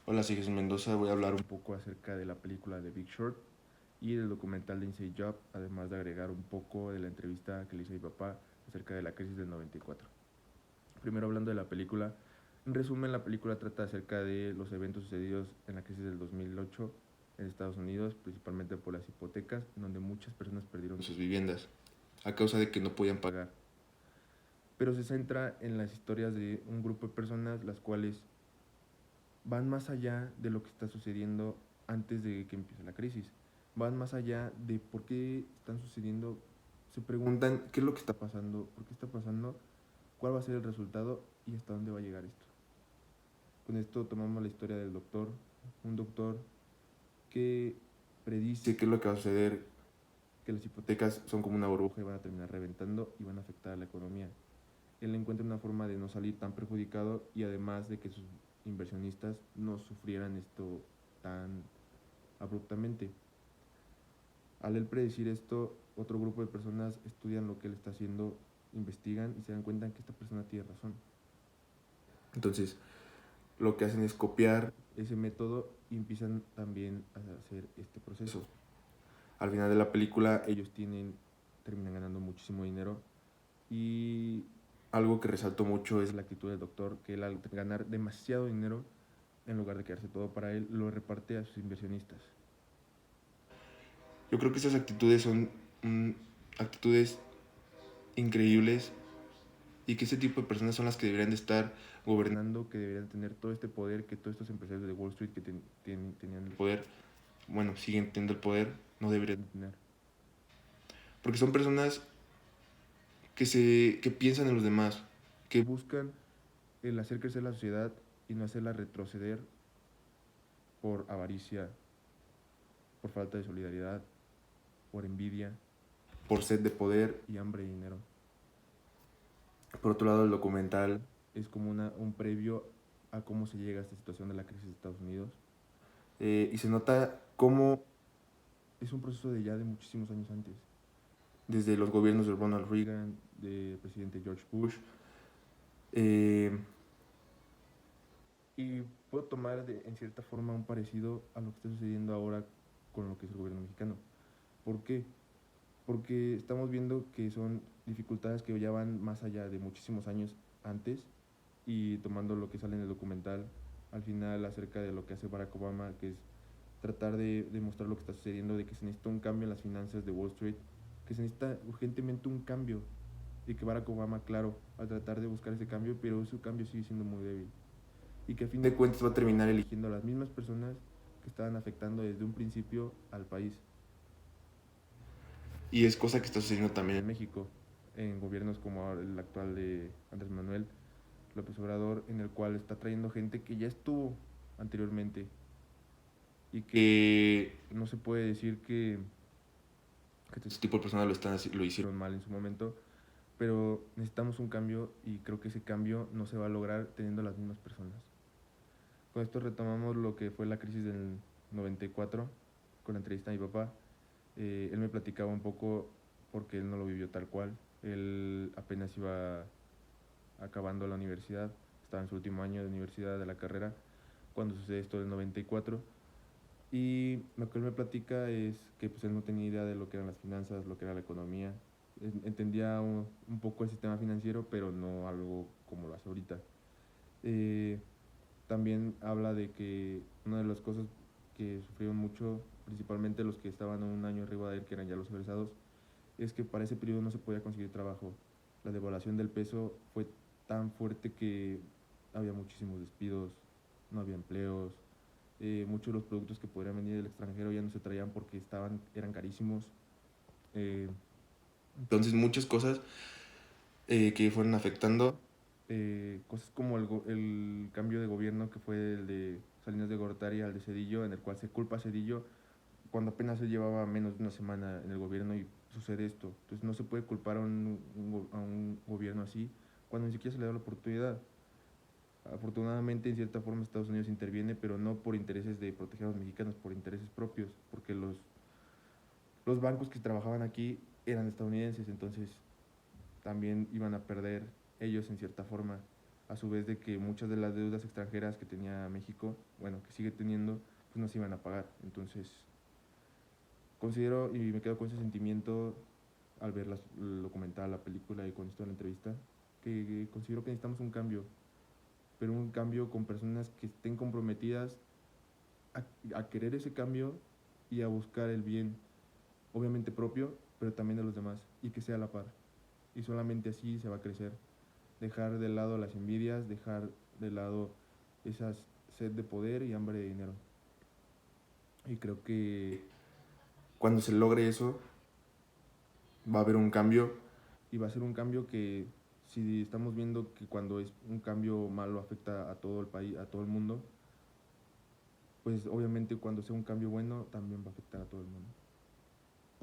Hola, soy Jesús Mendoza. Voy a hablar un poco acerca de la película de Big Short y del documental de Inside Job, además de agregar un poco de la entrevista que le hice a mi papá acerca de la crisis del 94. Primero hablando de la película, en resumen la película trata acerca de los eventos sucedidos en la crisis del 2008 en Estados Unidos, principalmente por las hipotecas, en donde muchas personas perdieron sus viviendas a causa de que no podían pagar. Pero se centra en las historias de un grupo de personas las cuales van más allá de lo que está sucediendo antes de que empiece la crisis. Van más allá de por qué están sucediendo. Se preguntan qué es lo que está pasando, por qué está pasando, cuál va a ser el resultado y hasta dónde va a llegar esto. Con esto tomamos la historia del doctor, un doctor que predice qué es lo que va a suceder, que las hipotecas son como una burbuja y van a terminar reventando y van a afectar a la economía. Él encuentra una forma de no salir tan perjudicado y además de que sus inversionistas no sufrieran esto tan abruptamente. Al él predecir esto, otro grupo de personas estudian lo que él está haciendo, investigan y se dan cuenta que esta persona tiene razón. Entonces, lo que hacen es copiar ese método y empiezan también a hacer este proceso. Al final de la película, ellos terminan ganando muchísimo dinero y algo que resaltó mucho es la actitud del doctor, que él al ganar demasiado dinero, en lugar de quedarse todo para él, lo reparte a sus inversionistas. Yo creo que esas actitudes son actitudes increíbles y que ese tipo de personas son las que deberían de estar gobernando, que deberían tener todo este poder que todos estos empresarios de Wall Street que tenían el poder, bueno, siguen teniendo el poder, no deberían de tener. Porque son personas que piensan en los demás, que buscan el hacer crecer la sociedad y no hacerla retroceder por avaricia, por falta de solidaridad, por envidia, por sed de poder y hambre de dinero. Por otro lado, el documental es como un previo a cómo se llega a esta situación de la crisis de Estados Unidos. Y se nota cómo es un proceso de ya de muchísimos años antes. Desde los gobiernos de Ronald Reagan, del presidente George Bush. Eh, y puedo tomar en cierta forma un parecido a lo que está sucediendo ahora con lo que es el gobierno mexicano. ¿Por qué? Porque estamos viendo que son dificultades que ya van más allá de muchísimos años antes y tomando lo que sale en el documental al final acerca de lo que hace Barack Obama, que es tratar de demostrar lo que está sucediendo, de que se necesita un cambio en las finanzas de Wall Street, que se necesita urgentemente un cambio y que Barack Obama, claro, va a tratar de buscar ese cambio, pero su cambio sigue siendo muy débil y que a fin de cuentas va a terminar eligiendo a las mismas personas que estaban afectando desde un principio al país. Y es cosa que está sucediendo también en México, en gobiernos como el actual de Andrés Manuel López Obrador, en el cual está trayendo gente que ya estuvo anteriormente y que no se puede decir que este tipo de personas lo hicieron mal en su momento, pero necesitamos un cambio y creo que ese cambio no se va a lograr teniendo las mismas personas. Con esto retomamos lo que fue la crisis del 94, con la entrevista a mi papá. Él me platicaba un poco porque él no lo vivió tal cual. Él apenas iba acabando la universidad, estaba en su último año de universidad de la carrera, cuando sucede esto del 94. Y lo que él me platica es que pues, él no tenía idea de lo que eran las finanzas, lo que era la economía. Entendía un poco el sistema financiero, pero no algo como lo hace ahorita. Eh, También habla de que una de las cosas que sufrieron mucho, principalmente los que estaban un año arriba de él, que eran ya los egresados, es que para ese periodo no se podía conseguir trabajo. La devaluación del peso fue tan fuerte que había muchísimos despidos, no había empleos, muchos de los productos que podrían venir del extranjero ya no se traían porque eran carísimos. Eh, entonces muchas cosas que fueron afectando, cosas como el cambio de gobierno que fue el de Salinas de Gortari al de Cedillo, en el cual se culpa a Cedillo cuando apenas se llevaba menos de una semana en el gobierno y sucede esto. Entonces no se puede culpar a un gobierno así cuando ni siquiera se le da la oportunidad. Afortunadamente, en cierta forma, Estados Unidos interviene, pero no por intereses de proteger a los mexicanos, por intereses propios, porque los bancos que trabajaban aquí eran estadounidenses, entonces también iban a perder ellos en cierta forma. a su vez de que muchas de las deudas extranjeras que tenía México, bueno, que sigue teniendo, pues no se iban a pagar. Entonces, considero y me quedo con ese sentimiento al ver el documental, la película y con esto de la entrevista, que considero que necesitamos un cambio, pero un cambio con personas que estén comprometidas a querer ese cambio y a buscar el bien, obviamente propio, pero también de los demás, y que sea a la par. Y solamente así se va a crecer. Dejar de lado las envidias, dejar de lado esa sed de poder y hambre de dinero. Y creo que cuando se logre eso, va a haber un cambio, y va a ser un cambio que, si estamos viendo que cuando es un cambio malo afecta a todo el país, a todo el mundo, pues obviamente cuando sea un cambio bueno también va a afectar a todo el mundo.